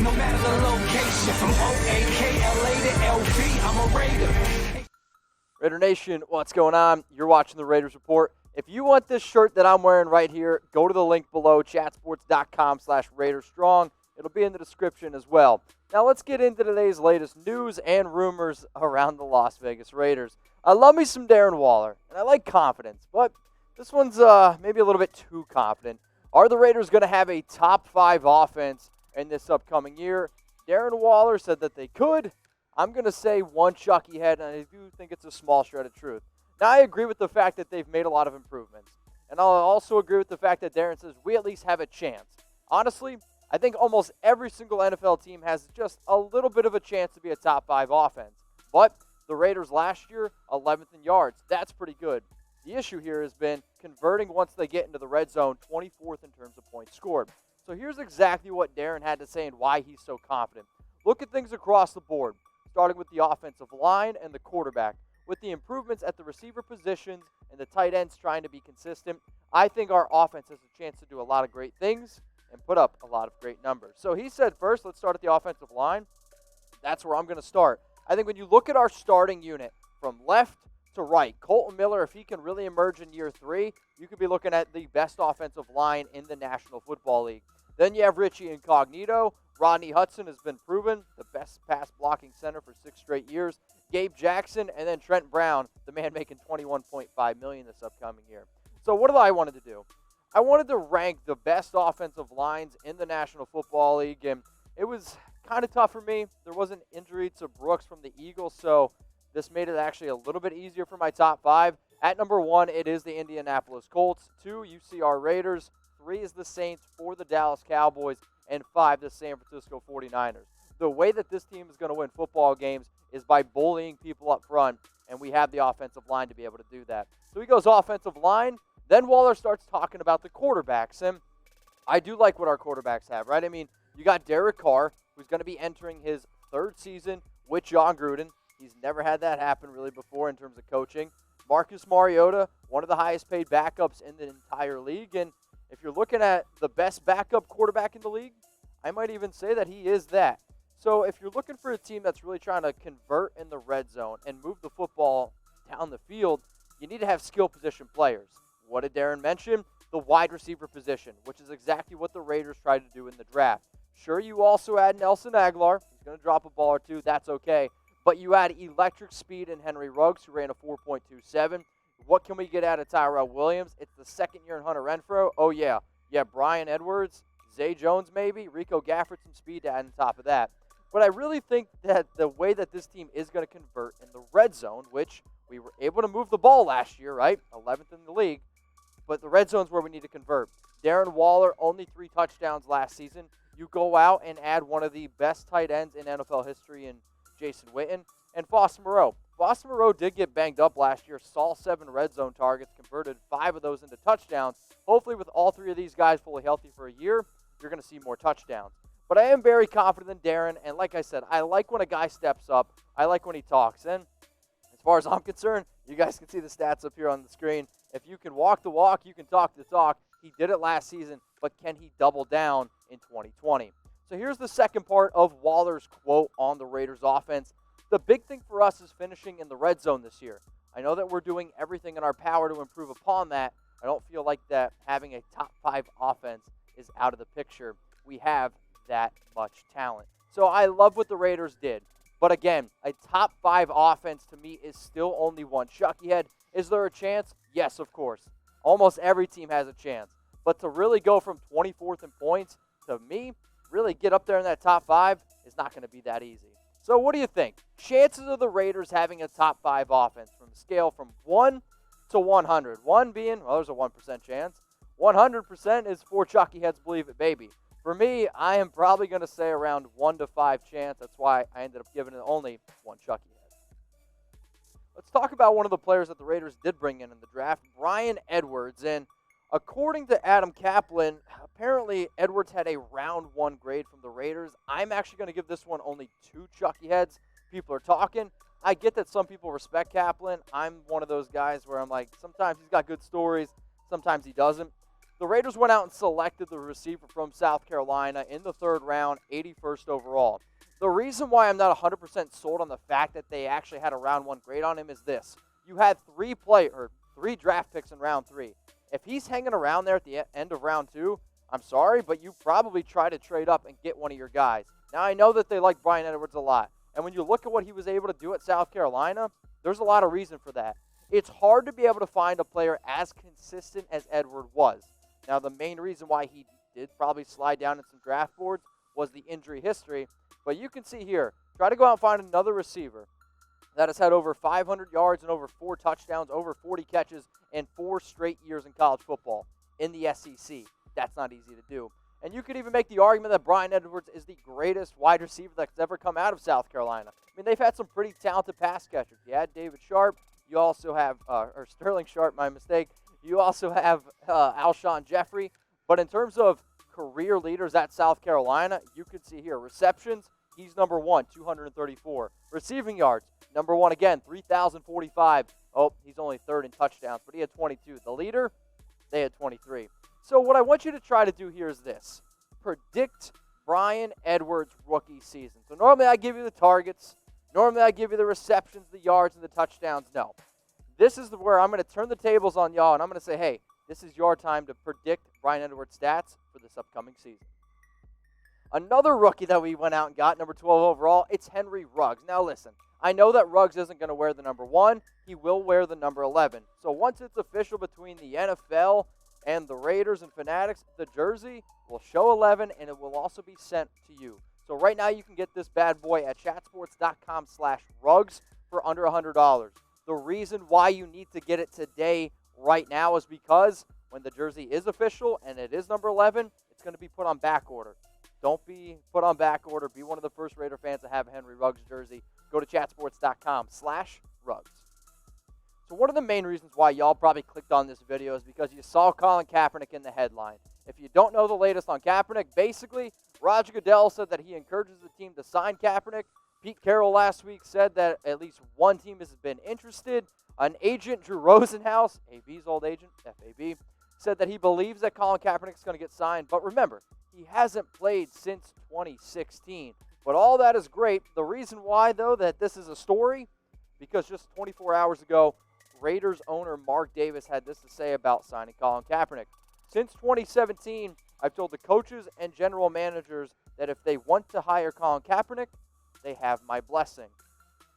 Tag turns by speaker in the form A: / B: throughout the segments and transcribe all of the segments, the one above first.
A: no matter the location. From OAKLA to LV, I'm a Raider.
B: Raider Nation, what's going on? You're watching the Raiders Report. If you want this shirt that I'm wearing right here, go to the link below, chatsports.com/RaiderStrong. It'll be in the description as well. Now let's get into today's latest news and rumors around the Las Vegas Raiders. I love me some Darren Waller, and I like confidence, but this one's maybe a little bit too confident. Are the Raiders going to have a top 5 offense in this upcoming year? Darren Waller said that they could. I'm going to say one Chucky head, and I do think it's a small shred of truth. Now, I agree with the fact that they've made a lot of improvements. And I'll also agree with the fact that Darren says we at least have a chance. Honestly, I think almost every single NFL team has just a little bit of a chance to be a top 5 offense. But the Raiders last year, 11th in yards. That's pretty good. The issue here has been converting once they get into the red zone, 24th in terms of points scored. So here's exactly what Darren had to say and why he's so confident. Look at things across the board, starting with the offensive line and the quarterback. With the improvements at the receiver positions and the tight ends trying to be consistent, I think our offense has a chance to do a lot of great things and put up a lot of great numbers. So he said first, let's start at the offensive line. That's where I'm going to start. I think when you look at our starting unit from left to right, Colton Miller, if he can really emerge in year 3, you could be looking at the best offensive line in the National Football League. Then you have Richie Incognito. Rodney Hudson has been proven the best pass blocking center for 6 straight years. Gabe Jackson, and then Trent Brown, the man making $21.5 million this upcoming year. So what did I wanted to do? I wanted to rank the best offensive lines in the National Football League, and it was kind of tough for me. There was an injury to Brooks from the Eagles, so this made it actually a little bit easier for my top 5. At number 1, it is the Indianapolis Colts. 2, UCR Raiders. 3 is the Saints. 4, the Dallas Cowboys. And 5, the San Francisco 49ers. The way that this team is going to win football games is by bullying people up front, and we have the offensive line to be able to do that. So he goes offensive line. Then Waller starts talking about the quarterbacks, and I do like what our quarterbacks have, right? I mean, you got Derek Carr, who's going to be entering his 3rd season with Jon Gruden. He's never had that happen really before in terms of coaching. Marcus Mariota, one of the highest paid backups in the entire league, and if you're looking at the best backup quarterback in the league, I might even say that he is that. So if you're looking for a team that's really trying to convert in the red zone and move the football down the field, you need to have skill position players. What did Darren mention? The wide receiver position, which is exactly what the Raiders tried to do in the draft. Sure, you also add Nelson Aguilar. He's going to drop a ball or two. That's okay. But you add electric speed in Henry Ruggs, who ran a 4.27. What can we get out of Tyrell Williams? It's the 2nd year in Hunter Renfrow. Oh, yeah. Yeah, Bryan Edwards, Zay Jones maybe, Rico Gafford, some speed to add on top of that. But I really think that the way that this team is going to convert in the red zone, which we were able to move the ball last year, right? 11th in the league. But the red zone's where we need to convert. Darren Waller, only 3 touchdowns last season. You go out and add one of the best tight ends in NFL history in Jason Witten and Foster Moreau. Foster Moreau did get banged up last year, saw 7 red zone targets, converted 5 of those into touchdowns. Hopefully with all 3 of these guys fully healthy for a year, you're going to see more touchdowns. But I am very confident in Darren, and like I said, I like when a guy steps up. I like when he talks. And as far as I'm concerned, you guys can see the stats up here on the screen. If you can walk the walk, you can talk the talk. He did it last season, but can he double down in 2020? So here's the second part of Waller's quote on the Raiders offense. The big thing for us is finishing in the red zone this year. I know that we're doing everything in our power to improve upon that. I don't feel like that having a top 5 offense is out of the picture. We have that much talent. So I love what the Raiders did. But again, a top 5 offense to me is still only one Chucky head. Is there a chance? Yes, of course. Almost every team has a chance. But to really go from 24th in points to me, really get up there in that top 5 is not going to be that easy. So what do you think? Chances of the Raiders having a top 5 offense from a scale from 1 to 100. 1 being, well, there's a 1% chance. 100% is 4 Chucky heads believe it, baby. For me, I am probably going to say around 1 to 5 chance. That's why I ended up giving it only 1 Chucky head. Let's talk about one of the players that the Raiders did bring in the draft, Bryan Edwards. And according to Adam Kaplan, apparently Edwards had a round 1 grade from the Raiders. I'm actually going to give this one only 2 Chucky heads. People are talking. I get that some people respect Kaplan. I'm one of those guys where I'm like, sometimes he's got good stories, sometimes he doesn't. The Raiders went out and selected the receiver from South Carolina in the 3rd round, 81st overall. The reason why I'm not 100% sold on the fact that they actually had a round 1 grade on him is this. You had 3 draft picks in round 3. If he's hanging around there at the end of round 2, I'm sorry, but you probably try to trade up and get one of your guys. Now, I know that they like Bryan Edwards a lot. And when you look at what he was able to do at South Carolina, there's a lot of reason for that. It's hard to be able to find a player as consistent as Edwards was. Now, the main reason why he did probably slide down in some draft boards was the injury history. But you can see here, try to go out and find another receiver that has had over 500 yards and over 4 touchdowns, over 40 catches in 4 straight years in college football in the SEC. That's not easy to do. And you could even make the argument that Bryan Edwards is the greatest wide receiver that's ever come out of South Carolina. I mean, they've had some pretty talented pass catchers. You had David Sharp. You also have, or Sterling Sharp, my mistake. You also have Alshon Jeffrey. But in terms of career leaders at South Carolina, you can see here, receptions, he's number 1, 234. Receiving yards, number 1 again, 3,045. Oh, he's only 3rd in touchdowns, but he had 22. The leader, they had 23. So what I want you to try to do here is this. Predict Bryan Edwards' rookie season. So normally I give you the targets. Normally I give you the receptions, the yards, and the touchdowns. No. This is where I'm going to turn the tables on y'all, and I'm going to say, hey, this is your time to predict Bryan Edwards' stats for this upcoming season. Another rookie that we went out and got, number 12 overall, it's Henry Ruggs. Now listen, I know that Ruggs isn't going to wear the number 1. He will wear the number 11. So once it's official between the NFL and the Raiders and Fanatics, the jersey will show 11, and it will also be sent to you. So right now you can get this bad boy at chatsports.com/Ruggs for under $100. The reason why you need to get it today right now is because when the jersey is official and it is number 11, it's going to be put on back order. Don't be put on back order. Be one of the first Raider fans to have a Henry Ruggs jersey. Go to chatsports.com/Ruggs. So one of the main reasons why y'all probably clicked on this video is because you saw Colin Kaepernick in the headline. If you don't know the latest on Kaepernick, basically, Roger Goodell said that he encourages the team to sign Kaepernick. Pete Carroll last week said that at least one team has been interested. An agent, Drew Rosenhaus, AB's old agent, FAB, said that he believes that Colin Kaepernick is going to get signed. But remember, he hasn't played since 2016. But all that is great. The reason why, though, that this is a story, because just 24 hours ago, Raiders owner Mark Davis had this to say about signing Colin Kaepernick. Since 2017, I've told the coaches and general managers that if they want to hire Colin Kaepernick, they have my blessing.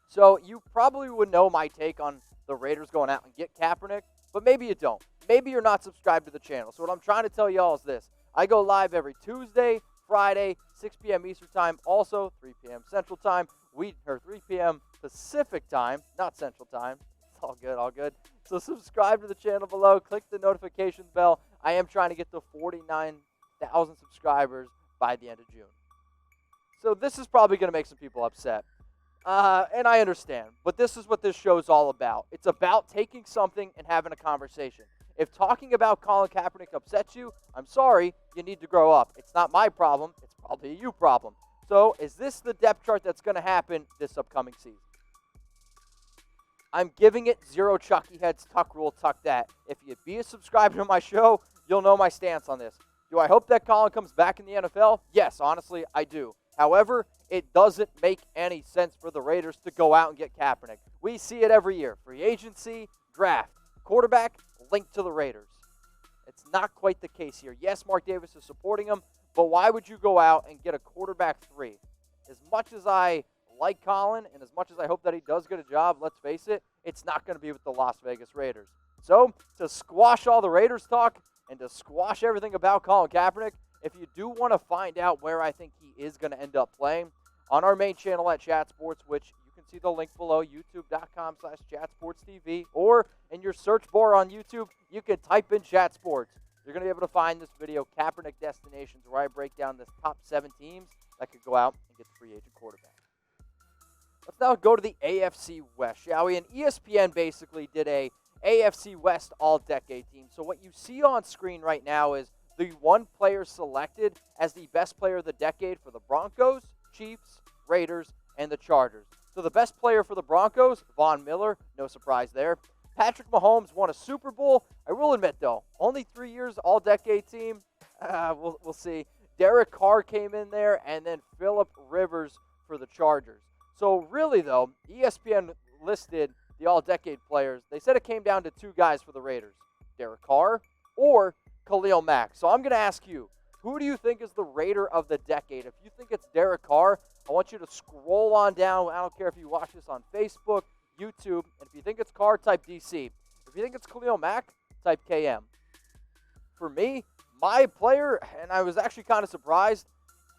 B: So you probably would know my take on the Raiders going out and get Kaepernick, but maybe you don't. Maybe you're not subscribed to the channel. So what I'm trying to tell y'all is this. I go live every Tuesday, Friday, 6 p.m. Eastern Time, also 3 p.m. Central Time, 3 p.m. Pacific Time, not Central Time. All good, all good. So subscribe to the channel below. Click the notification bell. I am trying to get to 49,000 subscribers by the end of June. So this is probably going to make some people upset. And I understand. But this is what this show is all about. It's about taking something and having a conversation. If talking about Colin Kaepernick upsets you, I'm sorry, you need to grow up. It's not my problem. It's probably a you problem. So is this the depth chart that's going to happen this upcoming season? I'm giving it 0 Chucky heads, tuck rule, tuck that. If you be a subscriber to my show, you'll know my stance on this. Do I hope that Colin comes back in the NFL? Yes, honestly, I do. However, it doesn't make any sense for the Raiders to go out and get Kaepernick. We see it every year. Free agency, draft, quarterback, linked to the Raiders. It's not quite the case here. Yes, Mark Davis is supporting him, but why would you go out and get a quarterback 3? As much as I like Colin, and as much as I hope that he does get a job, let's face it, it's not going to be with the Las Vegas Raiders. So, to squash all the Raiders talk and to squash everything about Colin Kaepernick, if you do want to find out where I think he is going to end up playing, on our main channel at Chat Sports, which you can see the link below, youtube.com/chatsportstv, or in your search bar on YouTube, you can type in Chat Sports. You're going to be able to find this video, Kaepernick Destinations, where I break down this top 7 teams that could go out and get the free agent quarterback. Let's now go to the AFC West, shall we? And ESPN basically did a AFC West All-Decade Team. So what you see on screen right now is the one player selected as the best player of the decade for the Broncos, Chiefs, Raiders, and the Chargers. So the best player for the Broncos, Von Miller, no surprise there. Patrick Mahomes won a Super Bowl. I will admit, though, only 3 years All-Decade Team. We'll see. Derek Carr came in there, and then Phillip Rivers for the Chargers. So really, though, ESPN listed the All-Decade players. They said it came down to 2 guys for the Raiders, Derek Carr or Khalil Mack. So I'm going to ask you, who do you think is the Raider of the decade? If you think it's Derek Carr, I want you to scroll on down. I don't care if you watch this on Facebook, YouTube, and if you think it's Carr, type DC. If you think it's Khalil Mack, type KM. For me, my player, and I was actually kind of surprised,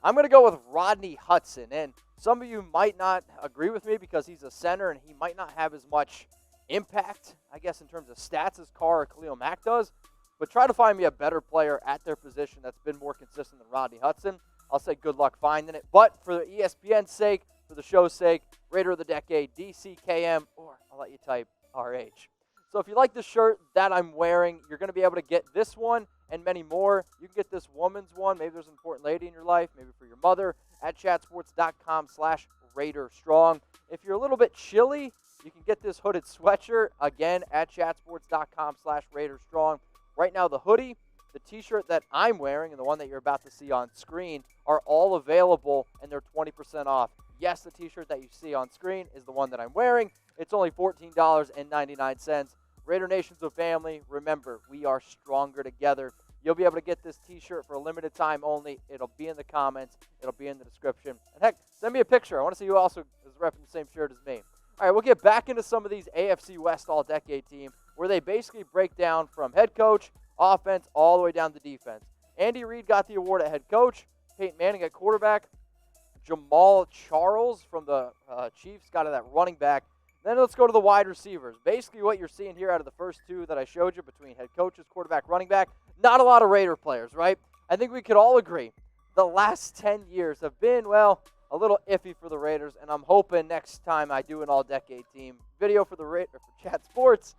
B: I'm going to go with Rodney Hudson. And some of you might not agree with me because he's a center and he might not have as much impact, I guess, in terms of stats as Carr or Khalil Mack does. But try to find me a better player at their position that's been more consistent than Rodney Hudson. I'll say good luck finding it. But for the ESPN's sake, for the show's sake, Raider of the Decade, DCKM, or I'll let you type RH. So if you like the shirt that I'm wearing, you're going to be able to get this one and many more. You can get this woman's one. Maybe there's an important lady in your life, maybe for your mother, at chatsports.com/RaiderStrong. If you're a little bit chilly, you can get this hooded sweatshirt, again, at chatsports.com/RaiderStrong. Right now, the hoodie, the t-shirt that I'm wearing, and the one that you're about to see on screen are all available, and they're 20% off. Yes, the t-shirt that you see on screen is the one that I'm wearing. It's only $14.99. Raider Nation's a family. Remember, we are stronger together. You'll be able to get this t-shirt for a limited time only. It'll be in the comments. It'll be in the description. And heck, send me a picture. I want to see who also is repping the same shirt as me. All right, we'll get back into some of these AFC West All-Decade Team where they basically break down from head coach, offense, all the way down to defense. Andy Reid got the award at head coach. Peyton Manning at quarterback. Jamal Charles from the Chiefs got it at running back. Then let's go to the wide receivers. Basically what you're seeing here out of the first 2 that I showed you between head coaches, quarterback, running back, not a lot of Raider players, right? I think we could all agree the last 10 years have been, well, a little iffy for the Raiders, and I'm hoping next time I do an All-Decade Team video for for Chat Sports,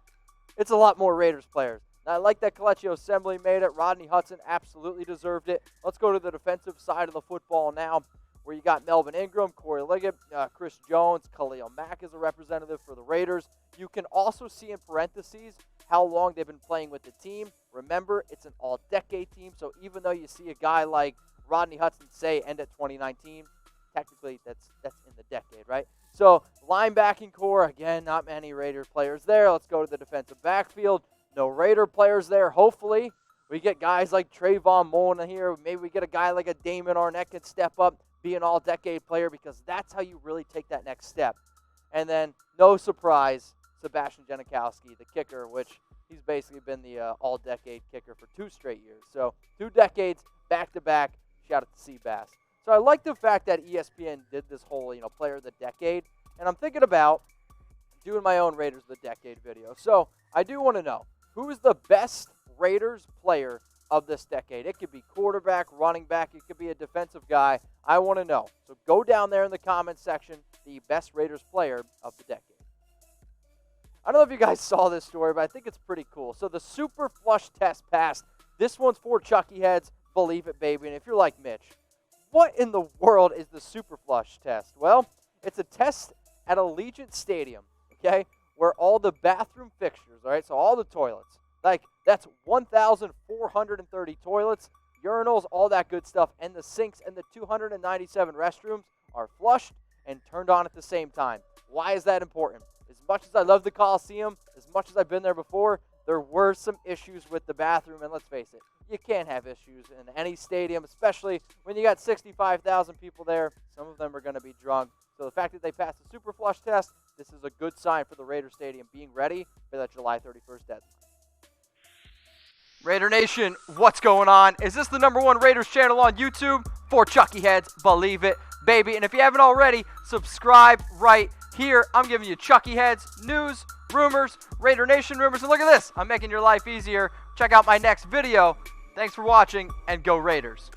B: it's a lot more Raiders players. Now, I like that Colecchio Assembly made it. Rodney Hudson absolutely deserved it. Let's go to the defensive side of the football now, where you got Melvin Ingram, Corey Liggett, Chris Jones, Khalil Mack is a representative for the Raiders. You can also see in parentheses how long they've been playing with the team. Remember, it's an all-decade team, so even though you see a guy like Rodney Hudson say end at 2019, technically that's in the decade, right? So linebacking core, again, not many Raider players there. Let's go to the defensive backfield. No Raider players there. Hopefully, we get guys like Trayvon Mullen here. Maybe we get a guy like a Damon Arnett can step up, be an all-decade player, because that's how you really take that next step. And then, no surprise, Sebastian Janokowski, the kicker, which he's basically been the all-decade kicker for 2 straight years. So 2 decades, back-to-back. Shout out to Seabass. So I like the fact that ESPN did this whole, player of the decade. And I'm thinking about doing my own Raiders of the Decade video. So I do want to know, who is the best Raiders player of this decade? It could be quarterback, running back. It could be a defensive guy. I want to know. So go down there in the comments section, the best Raiders player of the decade. I don't know if you guys saw this story, but I think it's pretty cool. So the Super Flush test passed. This one's for Chucky heads. Believe it, baby. And if you're like Mitch, what in the world is the Super Flush test? Well, it's a test at Allegiant Stadium, okay, where all the bathroom fixtures, all right, so all the toilets, like that's 1,430 toilets, urinals, all that good stuff, and the sinks and the 297 restrooms are flushed and turned on at the same time. Why is that important? As much as I love the Coliseum, as much as I've been there before, there were some issues with the bathroom, and let's face it, you can't have issues in any stadium, especially when you got 65,000 people there. Some of them are going to be drunk. So the fact that they passed the Super Flush test, this is a good sign for the Raider Stadium being ready for that July 31st deadline. Raider Nation, what's going on? Is this the #1 Raiders channel on YouTube? For Chucky heads, believe it, baby. And if you haven't already, subscribe right here. I'm giving you Chucky heads, news, rumors, Raider Nation rumors. And look at this, I'm making your life easier. Check out my next video. Thanks for watching, and go Raiders.